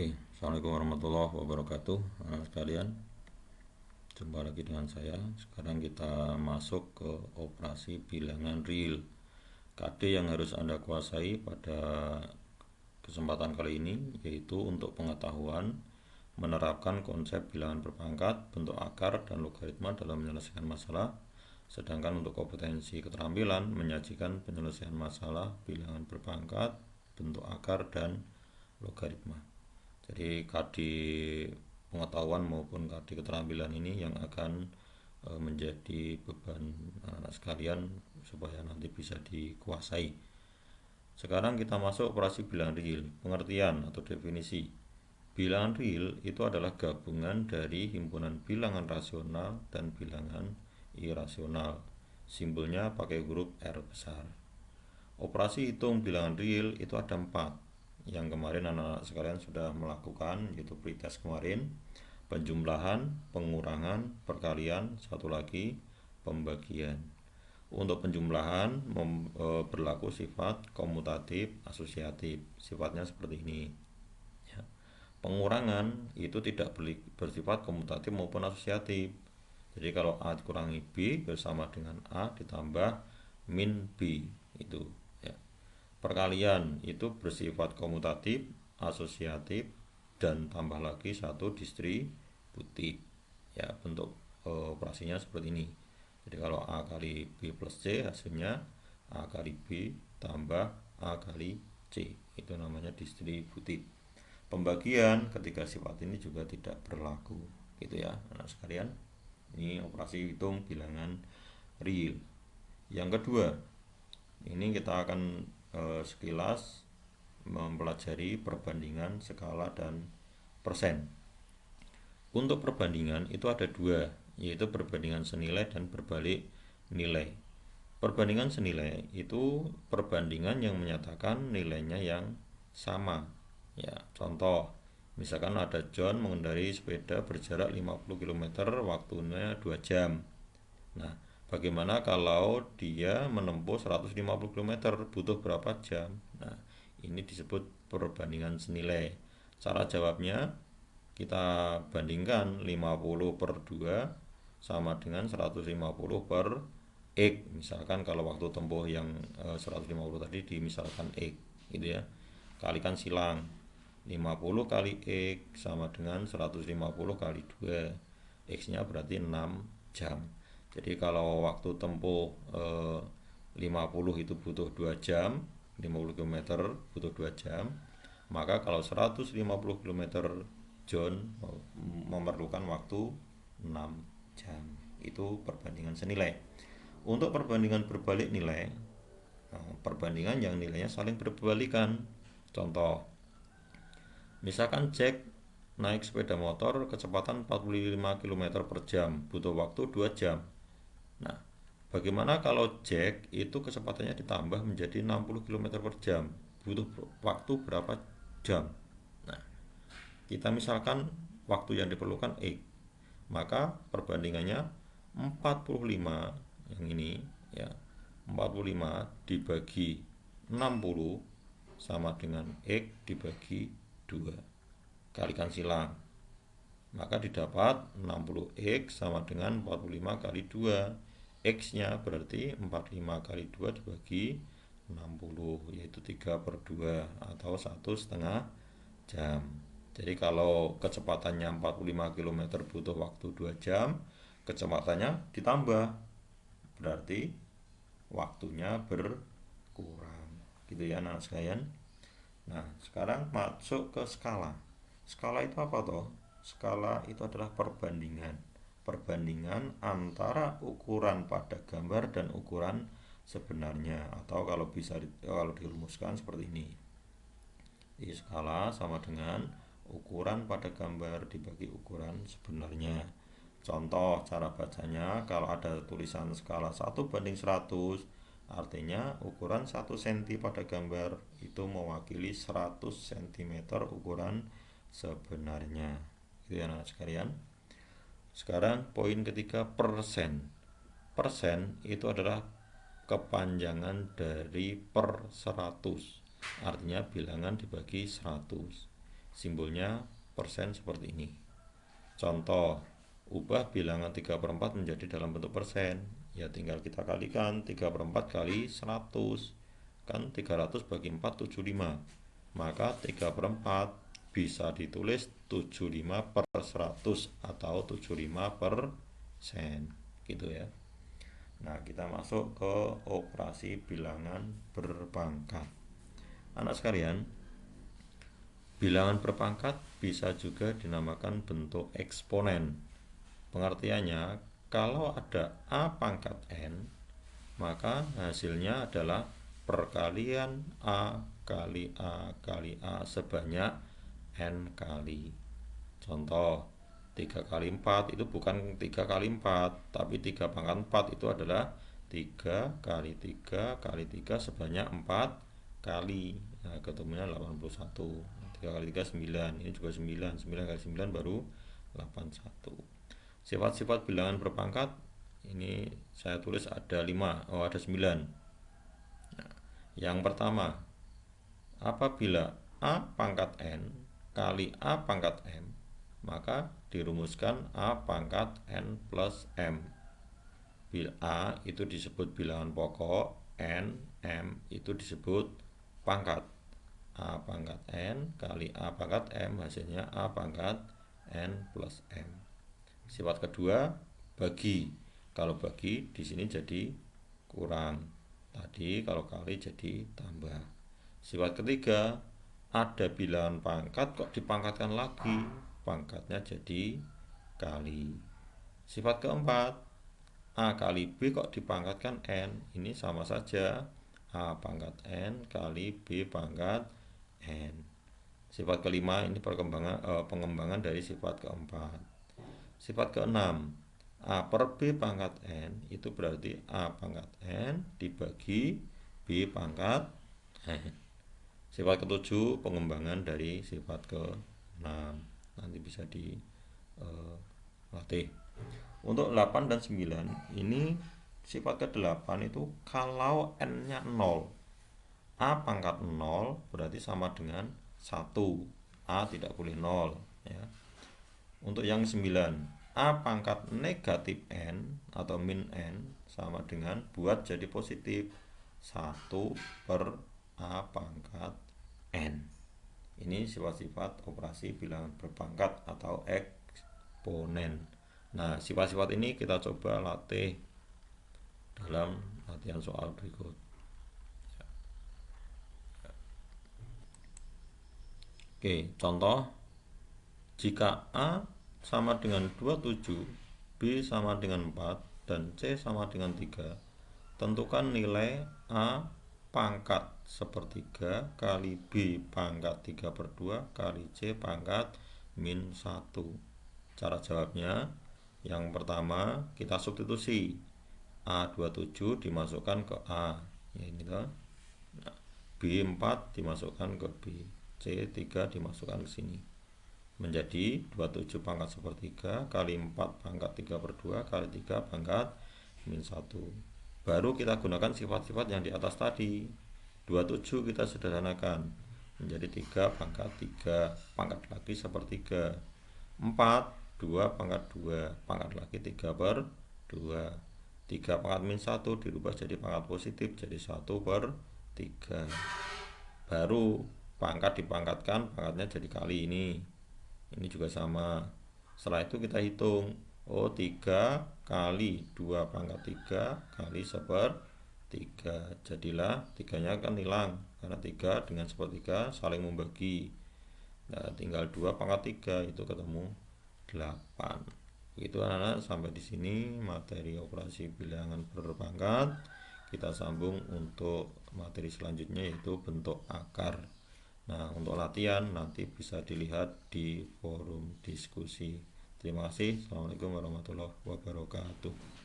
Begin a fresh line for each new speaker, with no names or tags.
Oke, Assalamualaikum warahmatullahi wabarakatuh, anak sekalian. Jumpa lagi dengan saya. Sekarang kita masuk ke operasi bilangan real. KD yang harus Anda kuasai pada kesempatan kali ini yaitu untuk pengetahuan menerapkan konsep bilangan berpangkat, bentuk akar, dan logaritma dalam menyelesaikan masalah. Sedangkan untuk kompetensi keterampilan menyajikan penyelesaian masalah bilangan berpangkat, bentuk akar, dan logaritma. Jadi KD pengetahuan maupun KD keterampilan ini yang akan menjadi beban anak sekalian supaya nanti bisa dikuasai. Sekarang kita masuk operasi bilangan real. Pengertian atau definisi. Bilangan real itu adalah gabungan dari himpunan bilangan rasional dan bilangan irasional. Simbolnya pakai huruf R besar. Operasi hitung bilangan real itu ada 4 yang kemarin anak-anak sekalian sudah melakukan, yaitu pretest kemarin: penjumlahan, pengurangan, perkalian, satu lagi pembagian. Untuk penjumlahan berlaku sifat komutatif asosiatif, sifatnya seperti ini ya. Pengurangan itu tidak bersifat komutatif maupun asosiatif. Jadi kalau A dikurangi B bersama dengan A ditambah min B itu ya. Perkalian itu bersifat komutatif, asosiatif, dan tambah lagi satu distributif ya. Bentuk operasinya seperti ini. Jadi kalau A kali B plus C hasilnya A kali B tambah A kali C, itu namanya distributif. Pembagian ketika sifat ini juga tidak berlaku gitu ya anak sekalian. Ini operasi hitung bilangan real. Yang kedua, ini kita akan sekilas mempelajari perbandingan skala dan persen. Untuk perbandingan itu ada dua, yaitu perbandingan senilai dan berbalik nilai. Perbandingan senilai itu perbandingan yang menyatakan nilainya yang sama ya. Contoh, misalkan ada John mengendarai sepeda berjarak 50 km, waktunya 2 jam. Nah, bagaimana kalau dia menempuh 150 km, butuh berapa jam? Nah, ini disebut perbandingan senilai. Cara jawabnya kita bandingkan 50 per 2 sama dengan 150 per X. Misalkan kalau waktu tempuh yang 150 tadi dimisalkan X gitu ya. Kalikan silang. 50 kali X sama dengan 150 kali 2. X-nya berarti 6 jam. Jadi kalau waktu tempuh 50 itu butuh 2 jam, 50 km butuh 2 jam, maka kalau 150 km John memerlukan waktu 6 jam. Itu perbandingan senilai. Untuk perbandingan berbalik nilai, perbandingan yang nilainya saling berbalikan. Contoh, misalkan Jack naik sepeda motor kecepatan 45 km per jam, butuh waktu 2 jam. Nah, bagaimana kalau Jack itu kecepatannya ditambah menjadi 60 km per jam, butuh waktu berapa jam? Nah, kita misalkan waktu yang diperlukan X, maka perbandingannya 45 yang ini ya, 45 dibagi 60 sama dengan X dibagi 2. Kalikan silang, maka didapat 60X sama dengan 45 kali 2. X nya berarti 45 kali 2 dibagi 60, yaitu 3 per 2 atau 1,5 jam. Jadi kalau kecepatannya 45 km butuh waktu 2 jam, kecepatannya ditambah, berarti waktunya berkurang gitu ya anak sekalian. Nah, sekarang masuk ke skala. Skala itu apa toh? Skala itu adalah perbandingan antara ukuran pada gambar dan ukuran sebenarnya, atau kalau bisa kalau dirumuskan seperti ini. Jadi skala sama dengan ukuran pada gambar dibagi ukuran sebenarnya. Contoh cara bacanya, kalau ada tulisan skala 1:100, artinya ukuran 1 cm pada gambar itu mewakili 100 cm ukuran sebenarnya. Itu ya anak sekalian. Sekarang poin ketiga, persen. Persen itu adalah kepanjangan dari per 100. Artinya bilangan dibagi 100. simbolnya persen seperti ini. Contoh, ubah bilangan 3/4 menjadi dalam bentuk persen. Ya tinggal kita kalikan 3/4 kali 100. Kan 300 bagi 4 75. Maka 3/4 bisa ditulis 75/100 atau 75%. Gitu ya. Nah, kita masuk ke operasi bilangan berpangkat. Anak sekalian, bilangan berpangkat bisa juga dinamakan bentuk eksponen. Pengertiannya, kalau ada A pangkat N, maka hasilnya adalah perkalian A kali A kali A sebanyak N kali. Contoh, 3 kali 4 itu bukan 3 kali 4, tapi 3 pangkat 4 itu adalah 3 kali 3 kali 3 sebanyak 4 kali. Nah, ketemunya 81. 3 kali 3 9, ini juga 9. 9 kali 9 baru 81. Sifat-sifat bilangan berpangkat ini saya tulis ada 5. Oh, ada 9. Nah, yang pertama, apabila A pangkat N kali A pangkat M, maka dirumuskan A pangkat N plus M. Bila A itu disebut bilangan pokok, N, M itu disebut pangkat. A pangkat N kali A pangkat M hasilnya A pangkat N plus M. Sifat kedua, bagi. Kalau bagi di sini jadi kurang. Tadi kalau kali jadi tambah. Sifat ketiga, ada bilangan pangkat kok dipangkatkan lagi, pangkatnya jadi kali. Sifat keempat, A kali B kok dipangkatkan N, ini sama saja A pangkat N kali B pangkat N. Sifat kelima ini pengembangan dari sifat keempat. Sifat keenam, A per B pangkat N itu berarti A pangkat N dibagi B pangkat N. Sifat ketujuh pengembangan dari sifat ke-6. Nanti bisa dilatih. Untuk 8 dan 9 ini sifat ke-8 itu kalau N-nya 0. A pangkat 0 berarti sama dengan 1. A tidak boleh 0 ya. Untuk yang 9, A pangkat negatif N atau min N sama dengan buat jadi positif 1 per A pangkat N. Ini sifat-sifat operasi bilangan berpangkat atau eksponen. Nah, sifat-sifat ini kita coba latih dalam latihan soal berikut. Oke, contoh, jika A sama dengan 27, B sama dengan 4, dan C sama dengan 3, tentukan nilai A pangkat sepertiga kali B pangkat 3/2 kali C pangkat min 1. Cara jawabnya, yang pertama kita substitusi A27 dimasukkan ke A ya ini toh. Nah, B4 dimasukkan ke B, C3 dimasukkan ke sini, menjadi 27 pangkat sepertiga kali 4 pangkat 3/2 kali 3 pangkat min 1. Baru kita gunakan sifat-sifat yang di atas tadi. 27 kita sederhanakan menjadi 3 pangkat 3 pangkat lagi sepertiga. 4 2 pangkat 2 pangkat lagi 3/2. 3 pangkat min 1 dirubah jadi pangkat positif jadi 1/3. Baru pangkat dipangkatkan, pangkatnya jadi kali ini. Ini juga sama. Setelah itu kita hitung. Oh, 3 kali 2 pangkat 3 kali 1/3. Jadilah 3-nya kan hilang karena 3 dengan 1/3 saling membagi. Nah, tinggal 2 pangkat 3 itu ketemu 8. Begitu anak-anak, sampai di sini materi operasi bilangan berpangkat. Kita sambung untuk materi selanjutnya yaitu bentuk akar. Nah, untuk latihan nanti bisa dilihat di forum diskusi. Terima kasih. Assalamualaikum warahmatullahi wabarakatuh.